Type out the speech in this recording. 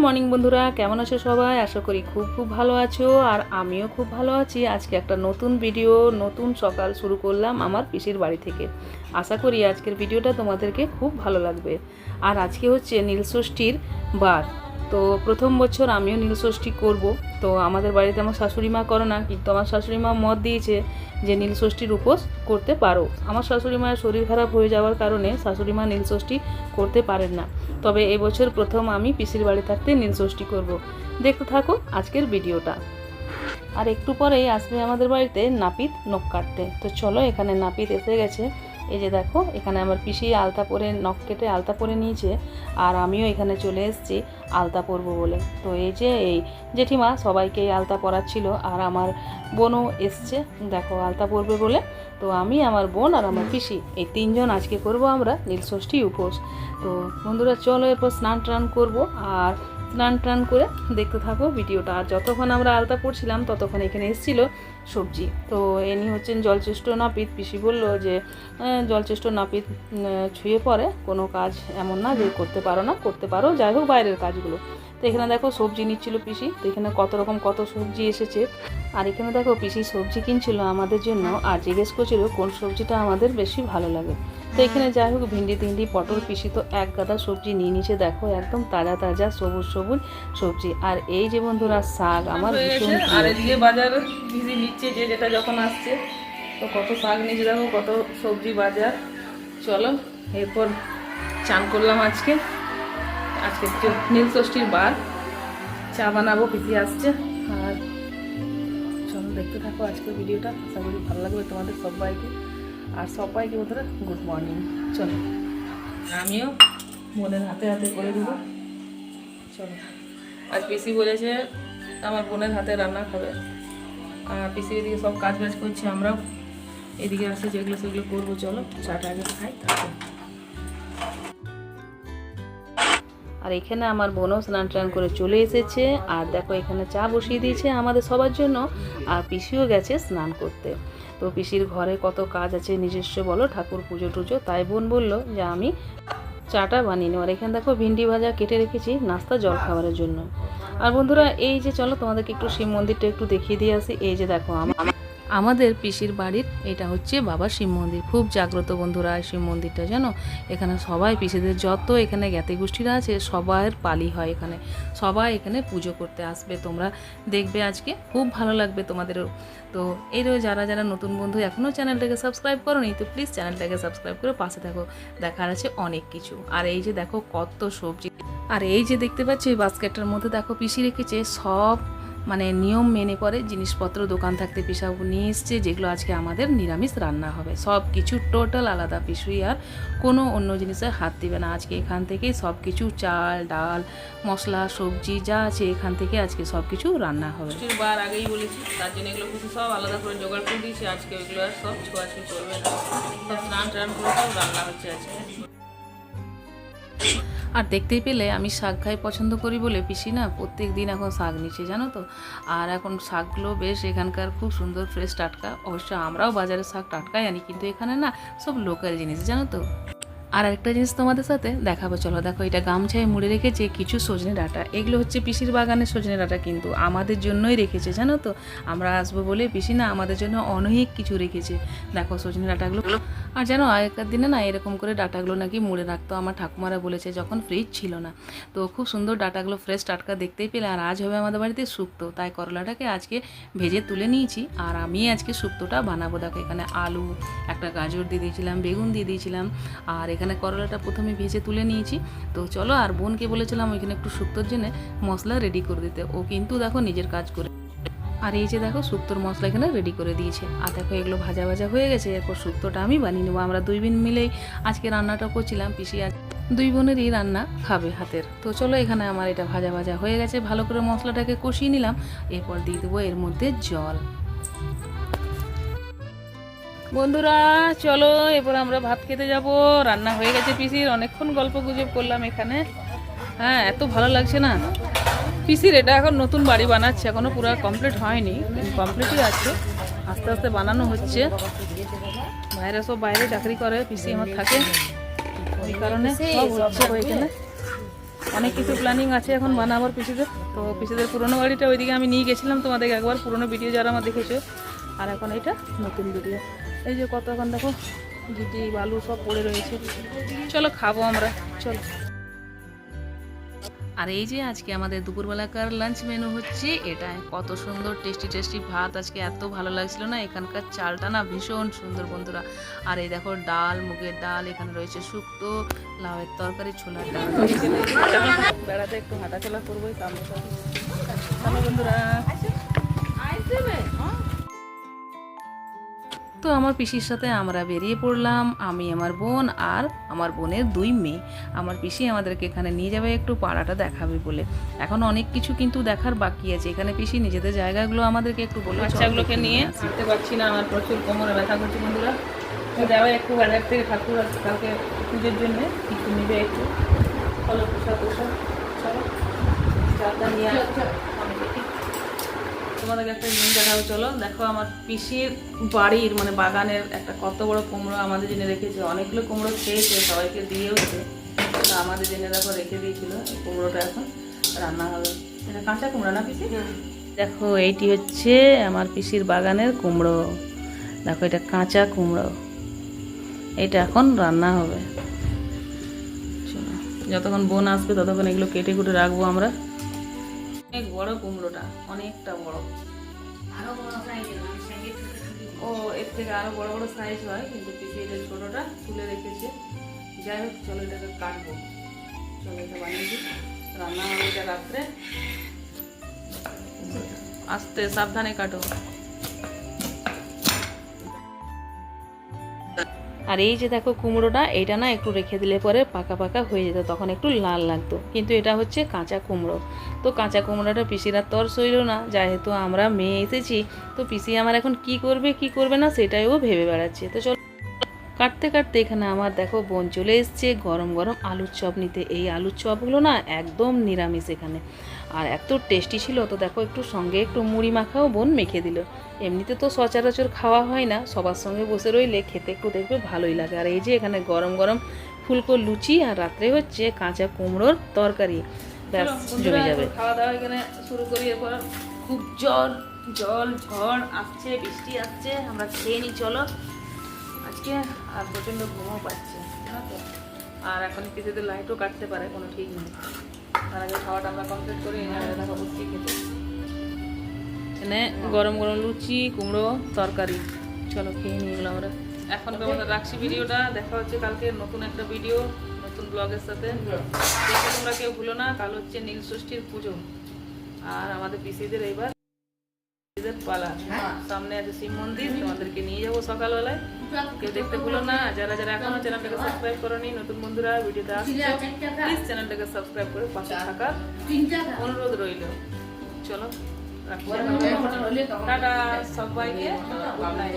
Morning বন্ধুরা, কেমন আছো সবাই? আশা করি খুব ভালো আছো। আর আমিও খুব ভালো আছি। আজকে একটা নতুন ভিডিও, নতুন সকাল শুরু করলাম আমার পিসির বাড়ি থেকে। আশা করি আজকের ভিডিওটা তোমাদেরকে খুব ভালো লাগবে। আর আজকে হচ্ছে নীলষষ্ঠীর বার। তো প্রথম বছর আমিও নীলষষ্ঠী করব। তো আমাদের বাড়িতে আমার শাশুড়ি মা করে না, কিন্তু আমার শাশুড়ি মা মত দিয়েছে যে নীলষষ্ঠীর উপোস করতে পারো। আমার শাশুড়ি মায়ের শরীর খারাপ হয়ে যাওয়ার কারণে শাশুড়ি মা নীলষষ্ঠী করতে পারেন না। তবে এবছর প্রথম আমি পিসির বাড়ি থাকতে নীলষষ্ঠী করব। দেখতে থাকো আজকের ভিডিওটা। আর একটু পরেই আসবে আমাদের বাড়িতে নাপিত নখ কাটতে। তো চলো, এখানে নাপিত এসে গেছে। এই যে দেখো, এখানে আমার পিসি আলতা পরে নখ কেটে আলতা পরে নিয়েছে, আর আমিও এখানে চলে এসেছি আলতা পরবো বলে। তো এই যে এই জেঠিমা সবাইকে আলতা পরাচ্ছিল, আর আমার বোনও এসছে দেখো আলতা পরবে বলে। তো আমি, আমার বোন আর আমার পিসি, এই তিনজন আজকে করব আমরা নীলষষ্ঠী উপোস। তো বন্ধুরা চলো, এরপর স্নান টান করবো। আর স্নান টান করে দেখতে থাকো ভিডিওটা। আর যতক্ষণ আমরা আলতা পড়ছিলাম ততক্ষণ এখানে এসেছিল সবজি। তো এনি হচ্ছেন জলচেষ্ট নাপিত। পিসি বললো যে জলচেষ্ট নাপিত ছুঁয়ে পড়ে কোনো কাজ এমন না যে করতে পারো না, করতে পারো, যাই হোক বাইরের কাজগুলো। তো এখানে দেখো সবজি নিচ্ছিল পিসি। তো এখানে কত রকম কত সবজি এসেছে। আর এখানে দেখো পিসি সবজি কিনছিল আমাদের জন্য, আর জিজ্ঞেস করছিল কোন সবজিটা আমাদের বেশি ভালো লাগে। তো এখানে যাই হোক ভিন্ডি টিন্ডি পটল, পিসি তো এক গাদা সবজি নিয়ে নিচে দেখো, একদম তাজা তাজা সবুজ সবুজ সবজি। আর এই যে বন্ধুরা শাক আমার ভীষণ। আর এদিকে বাজার পিসি নিচ্ছে যে যেটা যখন আসছে। তো কত শাক নিচে দেখো, কত সবজি বাজার। চলো এরপর চান করলাম আজকে নীলষষ্ঠীর বার। চা বানাবো, পিসি আসছে। আর চলো দেখতে থাকো আজকের ভিডিওটা। আশা করি ভালো লাগবে তোমাদের সবাইকে। আর সবাইকে বন্ধুরা গুড মর্নিং। চলো আমিও বোনের হাতে হাতে করে দেবো। চলো, আজ পিসি বলেছে আমার বোনের হাতে রান্না খাবে। আর পিসি এদিকে সব কাজ বাজ করছে, আমরাও এদিকে আসে যেগুলো সেগুলো করবো। চলো চাটা আগে খাই, তারপর। আর এখানে আমার বোনও স্নান টান করে চলে এসেছে। আর দেখো এখানে চা বসিয়ে দিয়েছে আমাদের সবার জন্য। আর পিসিও গেছে স্নান করতে। তো পিসির ঘরে কত কাজ আছে নিজস্ব, বলো, ঠাকুর পুজো টুজো। তাই বোন বললো যে আমি চাটা বানিয়ে নেব। আর এখানে দেখো ভিন্ডি ভাজা কেটে রেখেছি নাস্তা জল খাবারের জন্য। আর বন্ধুরা এই যে চলো তোমাদেরকে একটু শিব মন্দিরটা একটু দেখিয়ে দিয়ে আসি। এই যে দেখো আমাদের পিসির বাড়ির এটা হচ্ছে বাবা শিব মন্দির। খুব জাগ্রত বন্ধুরা শিব মন্দিরটা, জানো। এখানে সবাই পিসিদের যত এখানে জ্ঞাতি গোষ্ঠীরা আছে সবার পালি হয় এখানে। সবাই এখানে পুজো করতে আসবে, তোমরা দেখবে আজকে খুব ভালো লাগবে তোমাদেরও। তো এরও যারা যারা নতুন বন্ধু এখনও চ্যানেলটাকে সাবস্ক্রাইব করোনি, তো প্লিজ চ্যানেলটাকে সাবস্ক্রাইব করে পাশে থাকো, দেখার আছে অনেক কিছু। আর এই যে দেখো কত সবজি। আর এই যে দেখতে পাচ্ছি বাস্কেটটার মধ্যে দেখো পিসি রেখেছে সব মানে নিয়ম মেনে করে জিনিসপত্র দোকান থাকতে পিসা নিয়ে এসছে, যেগুলো আজকে আমাদের নিরামিষ রান্না হবে। সব কিছু টোটাল আলাদা, পিসুই আর কোনো অন্য জিনিসে হাত দিবে না। আজকে এখান থেকেই সব কিছু চাল ডাল মশলা সবজি যা আছে এখান থেকে আজকে সব কিছু রান্না হবে। বার আগেই বলেছি, তার জন্য এগুলো কিছু সব আলাদা করে জোগাড় করে দিয়েছি। আজকে ওইগুলো আর সব ছোঁয়াছুঁই চলবে না, সব স্নান টান করে সব রান্না হচ্ছে আজকে। আর দেখতেই পেলে আমি শাক খাই পছন্দ করি বলে পিসি না প্রত্যেক দিন এখন শাক নিচ্ছে, জানো তো। আর এখন শাকগুলো বেশ এখানকার খুব সুন্দর ফ্রেশ টাটকা। অবশ্য আমরাও বাজারে শাক টাটকাই আনি, কিন্তু এখানে না সব লোকাল জিনিস, জানো তো। আর একটা জিনিস তোমাদের সাথে দেখাবো, চলো। দেখো এটা গামছায় মুড়ে রেখেছে কিছু সজনে ডাঁটা। এগুলো হচ্ছে পিসির বাগানের সজনে ডাঁটা, কিন্তু আমাদের জন্যই রেখেছে, জানো তো। আমরা আসবো বলে পিসি না আমাদের জন্য অনেক কিছু রেখেছে। দেখো সজনে ডাঁটাগুলো। আর জানো আগেকার দিনে না এরকম করে ডাঁটাগুলো নাকি মুড়ে রাখতো, আমার ঠাকুমারা বলেছে, যখন ফ্রিজ ছিল না। তো খুব সুন্দর ডাঁটাগুলো ফ্রেশ টাটকা দেখতেই পেলে। আর আজ হবে আমাদের বাড়িতে শুক্তো, তাই করলাটাকে আজকে ভেজে তুলে নিয়েছি। আর আমি আজকে শুক্তোটা বানাবো। দেখো এখানে আলু, একটা গাজর দিয়ে দিয়েছিলাম, বেগুন দিয়ে দিয়েছিলাম। আর এখানে করলাটা প্রথমে ভেজে তুলে নিয়েছি। তো চলো, আর বোনকে বলেছিলাম ওইখানে একটু শুক্তোর জন্য মশলা রেডি করে দিতে। ও কিন্তু দেখো নিজের কাজ করে। আর এই যে দেখো শুক্তোর মশলা এখানে রেডি করে দিয়েছে। আর দেখো এগুলো ভাজা ভাজা হয়ে গেছে। এরপর শুক্তোটা আমি বানিয়ে নেবো। আমরা দুই বোন মিলেই আজকে রান্নাটা করছিলাম। পিসি আজ দুই বোনেরই রান্না খাবে হাতের। তো চলো, এখানে আমার এটা ভাজা ভাজা হয়ে গেছে। ভালো করে মশলাটাকে কষিয়ে নিলাম। এরপর দিয়ে দেবো এর মধ্যে জল। বন্ধুরা চলো, এরপর আমরা ভাত খেতে যাব। রান্না হয়ে গেছে পিসির। অনেকক্ষণ গল্প গুজব করলাম এখানে। হ্যাঁ, এত ভালো লাগছে না। পিসির এটা এখন নতুন বাড়ি বানাচ্ছে, এখনো পুরো কমপ্লিট হয়নি, কমপ্লিটই আছে, আস্তে আস্তে বানানো হচ্ছে। বাইরে সব বাইরে চাকরি করে, পিসি আমার থাকে, ওই কারণে সব হচ্ছে এখানে। অনেক কিছু প্ল্যানিং আছে এখন বানাবার পিসিদের। তো পিসিদের পুরোনো বাড়িটা ওইদিকে আমি নিয়ে গেছিলাম তোমাদেরকে একবার, পুরোনো ভিডিও যারা আমার দেখেছো। আর এখন এটা নতুন ভিডিও। এই যে কত এখন দেখো গিটি বালু সব পড়ে রয়েছে। চলো খাবো আমরা, চলো। আর এই যে আজকে আমাদের দুপুরবেলাকার লাঞ্চ মেনু হচ্ছে এটা। কত সুন্দর টেস্টি টেস্টি ভাত, আজকে এত ভালো লাগছিল না, এখানকার চালটা না ভীষণ সুন্দর বন্ধুরা। আর এই দেখো ডাল, মুগের ডাল, এখানে রয়েছে শুক্তো, লাউয়ের তরকারি, ছোলার ডাল। বেড়াতে একটু হাঁটাচলা করবোই সামনে বন্ধুরা। তো আমার পিসির সাথে আমরা বেরিয়ে পড়লাম, আমি, আমার বোন আর আমার বোনের 2 মেয়ে। আমার পিসি আমাদেরকে এখানে নিয়ে যাবে একটু পাড়াটা দেখাবে বলে। এখন অনেক কিছু কিন্তু দেখার বাকি আছে এখানে। পিসি নিজেদের জায়গাগুলো আমাদেরকে একটু বলে। বাচ্চাগুলোকে নিয়ে আসতে পারছি না, আমার প্রচুর কোমরে ব্যথা করছে বন্ধুরা। যাবে একটু বাজার থেকে ঠাকুর কালকে পুজোর জন্য কিছু নেবে একটু। চলো পোশাক চলো চালটা নিয়ে তোমাদেরকে একটা জিনিস দেখাবো। চলো দেখো আমার পিসির বাড়ির মানে বাগানের একটা কত বড় কুমড়ো আমাদের জন্য রেখেছে। অনেকগুলো কুমড়ো খেয়েছে, সবাইকে দিয়েওছে। তো আমাদের জন্য দেখো রেখে দিয়েছিল। এই কুমড়োটা এখন রান্না হবে। এটা কাঁচা কুমড়ো না পিসি? দেখো এইটি হচ্ছে আমার পিসির বাগানের কুমড়ো। দেখো এটা কাঁচা কুমড়ো, এটা এখন রান্না হবে। চলো যতক্ষণ বোন আসবে ততক্ষণ এগুলো কেটে কুটে রাখবো আমরা। অনেক বড় কুমড়োটা, অনেকটা বড়। ও এর থেকে আরো বড় বড় সাইজ হয়, কিন্তু পিসি এটা ছোটটা তুলে রেখেছে। যাই হোক চলো এটাকে কাটবো। চলো এটা বানিয়ে দিই, রান্না হবে এটা রাত্রে। আস্তে সাবধানে কাটো। আর এই যে দেখো কুমড়োটা, এটা না একটু রেখে দিলে পরে পাকা পাকা হয়ে যেত, তখন একটু লাল লাগতো। কিন্তু এটা হচ্ছে কাঁচা কুমড়ো। তো কাঁচা কুমড়োটা পিসির আর তর সইল না, যেহেতু আমরা মেয়ে এসেছি। তো পিসি আমার এখন কি করবে কি করবে না সেটাই ও ভেবে বেড়াচ্ছে। তো চলো কাটতে কাটতে এখানে আমার দেখো বোন চলে এসছে গরম গরম আলুর চপ নিতে। এই আলুর চপগুলো না একদম নিরামিষ এখানে, আর এত টেস্টি ছিল। তো দেখো একটু সঙ্গে একটু মুড়ি মাখাও বোন মেখে দিল। এমনিতে তো সচরাচর খাওয়া হয় না, সবার সঙ্গে বসে রইলে খেতে একটু দেখবে ভালোই লাগে। আর এই যে এখানে গরম গরম ফুলকো লুচি, আর রাত্রে হচ্ছে কাঁচা কুমড়োর তরকারি। ব্যাস জমে যাবে। খাওয়া দাওয়া এখানে শুরু করি। এরপর খুব জল ঝড় আসছে, বৃষ্টি আসছে, আমরা খেয়ে নিই চলো আজকে। আর প্রচণ্ড ঘুমও পাচ্ছে, আর এখন কিছুতে লাইটও কাটতে পারে, কোনো ঠিক নেই। তার আগে খাওয়াটা আমরা কমপ্লিট করি। দেখা বসছি খেতে। এখানে গরম গরম লুচি, কুমড়ো তরকারি। চলো খেয়ে নিয়ে গেলাম আমরা। এখন তোমাদের রাখছি ভিডিওটা। দেখা হচ্ছে কালকে নতুন একটা ভিডিও, নতুন ব্লগের সাথে। দেখে তোমরা কেউ ভুলো না, কাল হচ্ছে নীল ষষ্ঠীর পুজো। আর আমাদের পিসিদের এইবার পালা, সামনে আছে শিব মন্দির, তোমাদেরকে নিয়ে যাবো সকালবেলায়। কেউ দেখতে ভুলো না। যারা যারা এখনো চ্যানেলটাকে সাবস্ক্রাইব করোনি, নতুন বন্ধুরা ভিডিওতে আসছে, প্লিজ চ্যানেলটাকে সাবস্ক্রাইব করে পাশে থাকার অনুরোধ রইল। চলো রাখছি, টাটা সবাইকে, গুড নাইট।